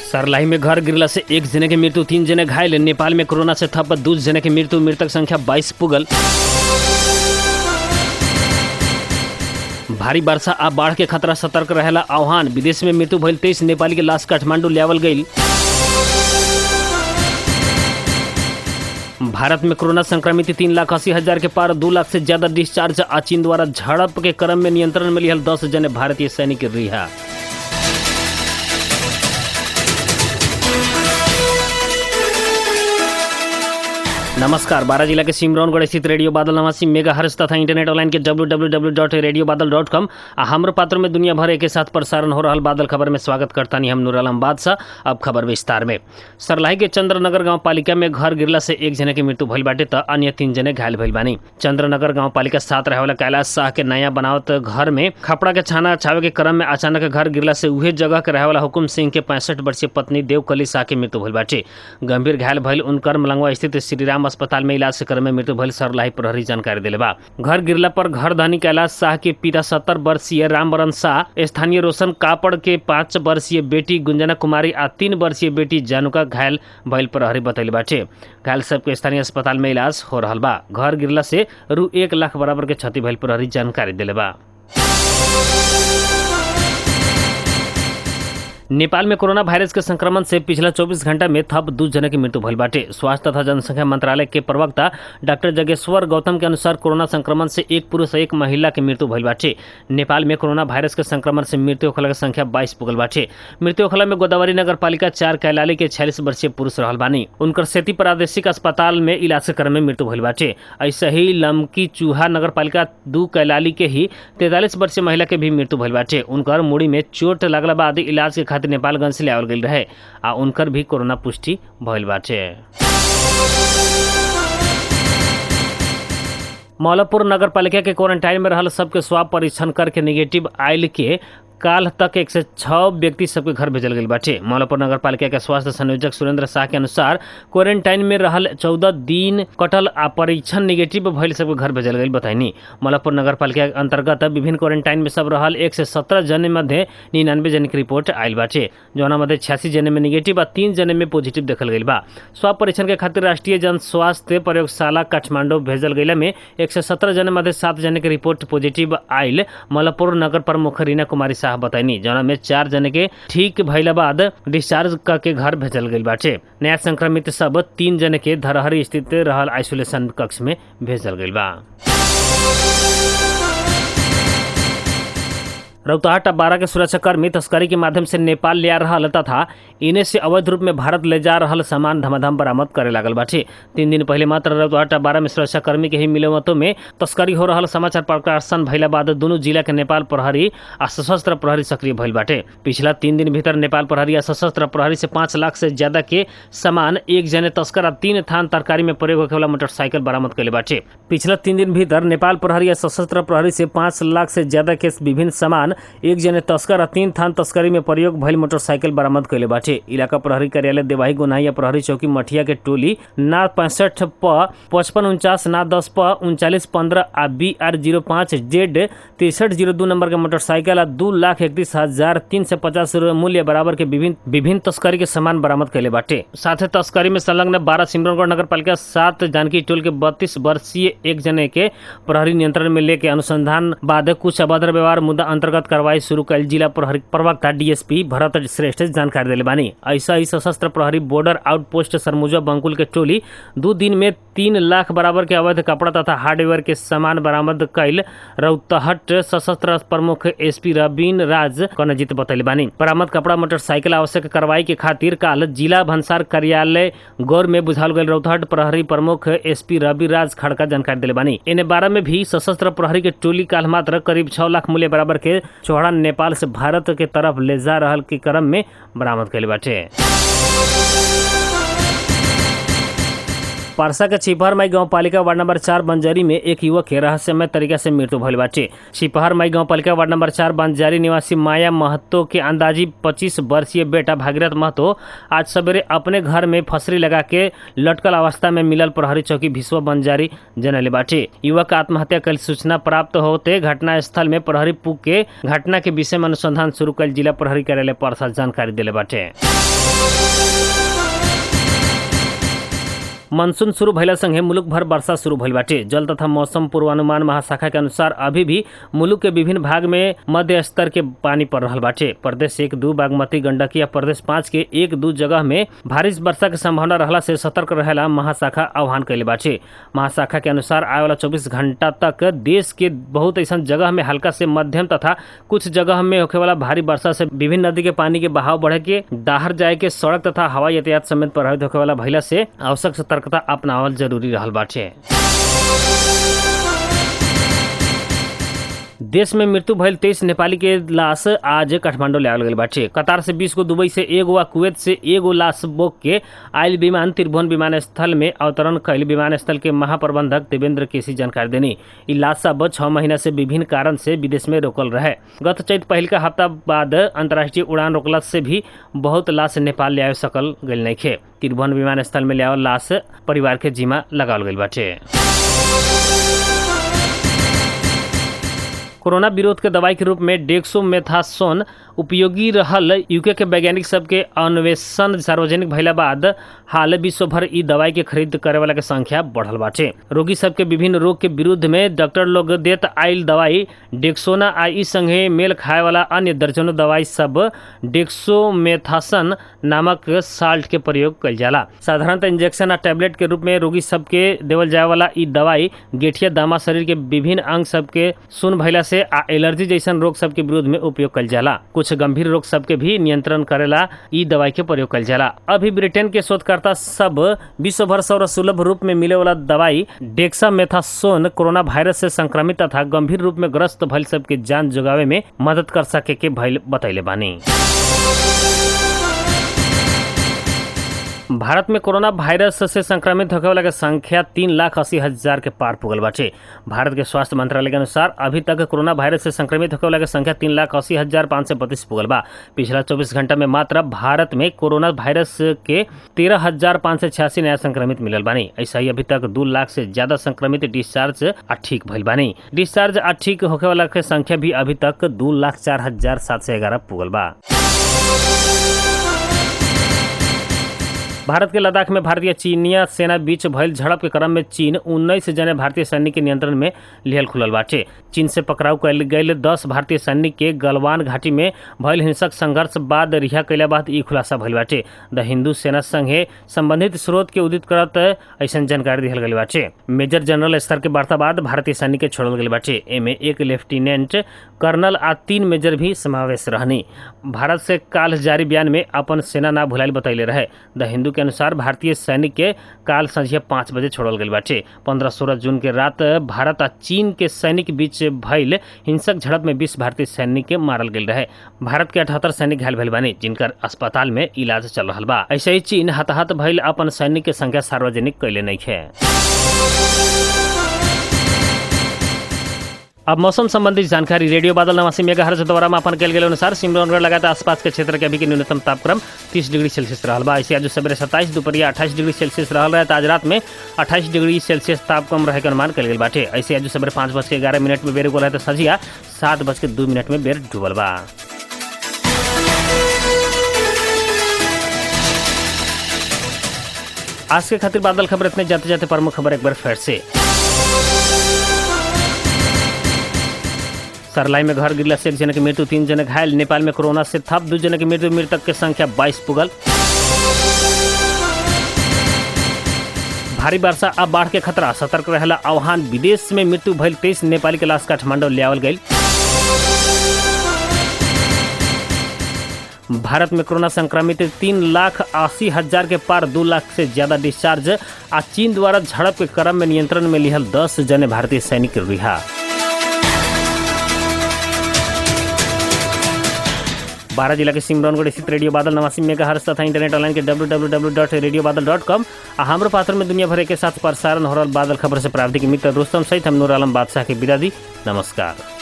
सरलाही में घर गिरला से एक जने के मृत्यु, 3 जने घायल। नेपाल में कोरोना से थप 2 जने के मृत्यु, मृतक संख्या 22 पुगल। भारी वर्षा आ बाढ़ के खतरा, सतर्क रहेला आह्वान। विदेश में मृत्यु भइल 23 नेपाली के लाश काठमांडू लियावल गईल। भारत में कोरोना संक्रमित 3,80,000 के पार, 2 लाख से ज्यादा डिस्चार्ज। आ चीन द्वारा झड़प के क्रम में नियंत्रण में लिहल 10 जने भारतीय सैनिक रिहा। नमस्कार। बारा जिला के सिमरौनगढ़ स्थित रेडियो बादल नवासी मेगा हर्ष तथा इंटरनेट ऑनलाइन के www.radiobadal.com आ हमरो पात्र में दुनिया भर के साथ प्रसारण हो रहा बादल खबर में स्वागत करता नहीं हम नूर आलम बादशाह। अब खबर विस्तार में। सरलाही के चंद्रनगर गांव पालिका में घर गिरला से एक जने की मृत्यु भइल बाटे त अन्य 3 जने घायल भइल बानी। चंद्रनगर गांव पालिका 7 रहे वाला कैलाश शाह के नया बनावत घर में खपड़ा के छाना छावे के क्रम में अचानक घर गिरला से उहे जगह के रहे वाला हुकुम सिंह के 65 वर्षीय पत्नी देवकली शाह की मृत्यु भइल बाटे। गंभीर घायल भइल उनकर मलंगवा स्थित श्रीराम अस्पताल में इलाज के क्रम में मृत्यु भइल सरलाही प्रहरी जानकारी दिले बा। घर गिरला पर घर धनी कैलाश शाह के पिता 70 वर्षीय रामवरण शाह, स्थानीय रोशन कापड़ के 5 वर्षीय बेटी गुंजना कुमारी आ 3 वर्षीय बेटी जानुका घायल भइल प्रहरी बतैले बाटे। घायल सबके स्थानीय अस्पताल में इलाज हो रहा बा। घर गिरला से रु 1 लाख बराबर के क्षति भइल प्रहरी जानकारी दिले बा। नेपाल में कोरोना वायरस के संक्रमण से पिछला 24 घंटा में थप 2 जने की मृत्यु भइल बाटे। स्वास्थ्य तथा जनसंख्या मंत्रालय के प्रवक्ता डॉक्टर जगेश्वर गौतम के अनुसार कोरोना संक्रमण से 1 पुरुष और 1 महिला की मृत्यु भइल बाटे। नेपाल में कोरोना वायरस के संक्रमण से मृत्यु होखला के संख्या 22 पुगल बाटे। मृत्यु होखला में गोदावरी नगर पालिका 4 कैलाली के 46 वर्षीय पुरुष रहल बानी। उनकर सेती प्रादेशिक अस्पताल में इलाज के क्रम में मृत्यु भइल बाटे। ऐसे ही लमकी चूहा नगर पालिका 2 कैलाली के ही 43 वर्षीय महिला के भी मृत्यु भइल बाटे। उनकर मुड़ी में चोट लगला बाद इलाज के नेपालगंज से लियावल गईल रहे आ उनकर भी कोरोना पुष्टि भइल बाटे। मौलापुर नगर पालिका के क्वारंटाइन में रहल सबके स्वाब परीक्षण करके निगेटिव आयल के काल तक 106 व्यक्ति सबके घर भेजल गई बाटे। मौलापुर नगर पालिका के स्वास्थ्य संयोजक सुरेंद्र शाह के अनुसार क्वारंटाइन में रहल 14 दिन कटल आ परीक्षण निगेटिव भइल सबके घर भेजल गई बताइनी। मौलापुर नगर पालिका के अंतर्गत विभिन्न क्वारंटाइन में सब रहल 117 जने मध्य 99 जने की रिपोर्ट आयल बाटे, जौना मध्य 86 जने में निगेटिव आ 3 जने में पॉजिटिव देखल गई बा। स्वाब परीक्षण के खातिर राष्ट्रीय जन स्वास्थ्य प्रयोगशाला काठमांडू भेजल गईला में 117 जने मध्य 7 जने की रिपोर्ट पॉजिटिव आयल। मौलापुर नगर प्रमुख रीना कुमारी बताइनी, जौना में 4 जने के ठीक भइला बाद डिस्चार्ज करके घर भेजल गई बाटे। नया संक्रमित सब 3 जने के धरहरी स्थित रहल आइसोलेशन कक्ष में भेजल गई बा। रौतहट आ बारा के सुरक्षाकर्मी तस्करी के माध्यम से नेपाल ले आ रहल तथा इन्हें से अवैध रूप में भारत ले जा रहल सामान धमाधम बरामद करे लागल बाटे। 3 दिन पहले मात्र रौतहट आ बारा में सुरक्षाकर्मी के ही मिलवतों में तस्करी हो रहल समाचार प्रकाशन भइला बाद दोनों जिला के नेपाल प्रहरी आ सशस्त्र प्रहरी सक्रिय भइल बाटे। पिछला 3 दिन भीतर नेपाल प्रहरी आ सशस्त्र प्रहरी से 5 लाख से ज्यादा के सामान, 1 जने तस्कर आ 3 थान तरकारी में प्रयोग होखे वाला मोटरसाइकिल बरामद कैले बाटे। पिछला 3 दिन भीतर नेपाल प्रहरी आ सशस्त्र प्रहरी से 5 लाख से ज्यादा के विभिन्न सामान, 1 जने तस्कर आ 3 थान तस्करी में प्रयोग भइल मोटरसाइकिल बरामद कैले बाटे। इलाका प्रहरी कार्यालय देवाही गोनाई प्रहरी चौकी मठिया के टोली ना 65 प 5549 ना 10 प 3915 आ BR05 Z 6302 नंबर के मोटरसाइकिल आ 2,31,350 मूल्य बराबर के विभिन्न तस्करी के सामान बरामद कैले बाटे। साथ ही तस्करी में संलग्न 12 सिमरौनगढ़ नगर पालिका 7 जानकी टोल के 32 वर्षीय 1 जने के प्रहरी नियंत्रण में लेके अनुसंधान बाद कुछ अभद्र व्यवहार मुद्दा अंतर्गत कार्रवाई शुरू कल जिला प्रहरी प्रवक्ता DSP भरत श्रेष्ठ जानकारी दिले बानी। ऐसा ही सशस्त्र प्रहरी बॉर्डर आउटपोस्ट सरमुजा बंकुल के टोली 2 दिन में 3 लाख बराबर के अवैध कपड़ा तथा हार्डवेयर के सामान बरामद कैल रौतहट सशस्त्र प्रमुख SP रवीन राज कनजित बतैले बानी। बरामद कपड़ा मोटरसाइकिल आवश्यक कार्रवाई के खातिर काल जिला भंसार कार्यालय गौर में बुझाल गई रौतहट प्रहरी प्रमुख SP रवि राज खड़का जानकारी दिले बानी। इन 12 में भी सशस्त्र प्रहरी के टोली काल मात्र करीब 6 लाख मूल्य बराबर के चौड़ा नेपाल से भारत के तरफ ले जा रहल के क्रम में बरामद कैले बाटे। परसा के छिपहर माई गांव पालिका वार्ड नंबर 4 बंजारी में एक युवक के रहस्यमय तरीका से मृत्यु भइल बाटे। छिपहर माई गांव पालिका वार्ड नंबर 4 बंजारी निवासी माया महतो के अंदाजी 25 वर्षीय बेटा भागीरथ महतो आज सवेरे अपने घर में फसरी लगा के लटकल अवस्था में मिलल प्रहरी चौकी भिसवा बंजारी जनले बाटे। युवक आत्महत्या कल सूचना प्राप्त होते घटना स्थल में प्रहरी पुग के घटना के विषय में अनुसंधान शुरू कल जिला प्रहरी कार्यालय परसा जानकारी दिले बाटे। मानसून शुरू भइला संगे मुलुक भर वर्षा शुरू भइल बाटे। जल तथा मौसम पूर्वानुमान महाशाखा के अनुसार अभी भी मुलुक के विभिन्न भाग में मध्य स्तर के पानी पड़ रहल बाटे। प्रदेश 1-2 बागमती गंडकी या प्रदेश 5 के 1-2 जगह में भारी वर्षा के संभावना रहला से सतर्क रहेला महाशाखा आह्वान कैले बाटे। महाशाखा के अनुसार आने वाला 24 घंटा तक देश के बहुत ऐसा जगह में हल्का से मध्यम तथा कुछ जगह में होखे वाला भारी वर्षा से विभिन्न नदी के पानी के बहाव बढ़े के दाहर जाए के सड़क तथा हवाई यातायात समेत प्रभावित होखे वाला भइला से आवश्यक सतर्कता अपनावल जरूरी रहल बाटे। देश में मृत्यु भइल 23 नेपाली के लाश आज काठमांडू ले आवल गइल बाटे। कतार से 20 गो, दुबई से 1 गो आ कुवैत से 1 गो लाश बोक के आयल विमान त्रिभुवन विमानस्थल में अवतरण कैल विमानस्थल के महाप्रबंधक देवेंद्र केसी जानकारी देनी। इ लाश सब 6 महीना से विभिन्न कारण से विदेश में रोकल रहे। गत चैत पहिलका हफ्ता बाद अंतर्राष्ट्रीय उड़ान रोकला से भी बहुत लाश नेपाल ले आवे सकल गइल नइखे। त्रिभुवन विमानस्थल में ले आवल लाश परिवार के जिम्मा लगावल गइल बाटे। कोरोना विरोध के दवाई के रूप में डेक्सोमेथासोन उपयोगी रहल यूके के वैज्ञानिक सबके अन्वेषण सार्वजनिक भइला बाद हाल विश्व भर ई दवाई के खरीद करे वाला के संख्या बढ़ल बाटे। रोगी सबके विभिन्न रोग के विरुद्ध में डॉक्टर लोग देत आइल दवाई डेक्सोना आ ई संगे मेल खाए वाला अन्य दर्जनों दवाई सब डेक्सोमेथासन नामक साल्ट के प्रयोग कइल जाला। साधारणतः इंजेक्शन आ टैबलेट के रूप में रोगी सबके देवल जाए वाला ई दवाई गेठिया दामा शरीर के विभिन्न अंग सबके सुन भइला से आ एलर्जी जैसन रोग सबके विरुद्ध में उपयोग कइल जाला। कुछ गंभीर रोग सबके भी नियंत्रण करेला ई दवाई के प्रयोग कइल जाला। अभी ब्रिटेन के शोधकर्ता सब विश्व भर सर्वसुलभ रूप में मिले वाला दवाई डेक्सामेथासोन कोरोना वायरस से संक्रमित तथा गंभीर रूप में ग्रस्त भइल सबके जान जुगावे में मदद कर सके के भइल बतैले बानी। भारत में कोरोना वायरस से संक्रमित होने वाला के संख्या 3,80,000 के पार पुगल बाटे। भारत के स्वास्थ्य मंत्रालय के अनुसार अभी तक कोरोना वायरस से संक्रमित होने वाला के संख्या 3,80,532 पुगल बा। पिछला 24 घंटा में मात्र भारत में कोरोना वायरस के 13,586 नया संक्रमित मिलल बानी। ऐसा ही अभी तक 2 लाख से ज्यादा संक्रमित डिस्चार्ज आ ठीक भइल बानी। डिस्चार्ज आ ठीक होने वाला के संख्या भी अभी तक 2,04,711 पुगल बा। भारत के लद्दाख में भारतीय चीनिया सेना बीच भइल झड़प के क्रम में चीन 19 जने भारतीय सैनिक के नियंत्रण में लिहल खुलल बाटे। चीन से पकड़ाव कैल गए 10 भारतीय सैनिक के गलवान घाटी में भइल हिंसक संघर्ष बाद रिहा कैला बाद ई खुलासा भइल बाटे। द हिंदू सेना संघे संबंधित स्रोत के उद्धृत करत ऐसा जानकारी दिहल गइल बाटे। मेजर जनरल स्तर के वार्ता बाद भारतीय सैनिक के छोड़ल गइल बाटे। एमे 1 लेफ्टिनेंट कर्नल आ 3 मेजर भी समावेश रहनी। भारत से काल जारी बयान में अपन सेना ना भुलाइल बतैले रहे। द हिंदू के अनुसार भारतीय सैनिक के काल संझिया 5 बजे छोड़ल गइल बाटे। 15-16 जून के रात भारत आ चीन के सैनिक बीच भइल हिंसक झड़प में 20 भारतीय सैनिक के मारल गइल रहे। भारत के 78 सैनिक घायल भइल बानी, जिनकर अस्पताल में इलाज चल रहल बा। ऐसे ही चीन हताहत भइल अपन सैनिक के संख्या सार्वजनिक कैले नइखे। अब मौसम संबंधी जानकारी रेडियो बादल नवासी मेगाहर्ट्ज द्वारा मापन कल गेल अनुसार सिमरौनगढ़ लगातार आसपास के क्षेत्र के अभी के न्यूनतम तापक्रम 30 डिग्री सेल्सियस रहल बा। ऐसे आज सवेरे 27, दोपहरिया 28 डिग्री सेल्सियस रहल रहे। आज रात में 28 डिग्री सेल्सियस तापक्रम रहे के अनुमान कल गेल बाटे। ऐसे आज सवेरे 5:11 में बेर उगल है तो सजिया 7:02 में बेर डूबल बा। आज के खातिर बादल खबर इतने जाते जाते प्रमुख खबर एक बार फिर से। सरलाई में घर गिरला से 1 जने की मृत्यु, 3 जने घायल। नेपाल में कोरोना से थप 2 जने की मृत्यु, मृतक की संख्या 22 पुगल। भारी वर्षा अब बाढ़ के खतरा, सतर्क रहेला आह्वान। विदेश में मृत्यु भइल 23 नेपाली के लाश काठमांडू ले आवल गइल। भारत में कोरोना संक्रमित 3,80,000 के पार, 2 लाख से ज्यादा डिस्चार्ज। आ चीन द्वारा झड़प के क्रम में नियंत्रण में लिहल 10 जने भारतीय सैनिक रिहा। बारह जिला के सिमरौनगढ़ स्थित रेडियो बादल 89 मेगाहर्ट्ज तथा इंटरनेट ऑनलाइन के www.radiobadal.com आ हमरो पात्र में दुनिया भर के साथ प्रसारण हो रहा बादल खबर से प्राप्ति के मित्र रुस्तम सहित हम नूर आलम बादशाह के विदा दी। नमस्कार।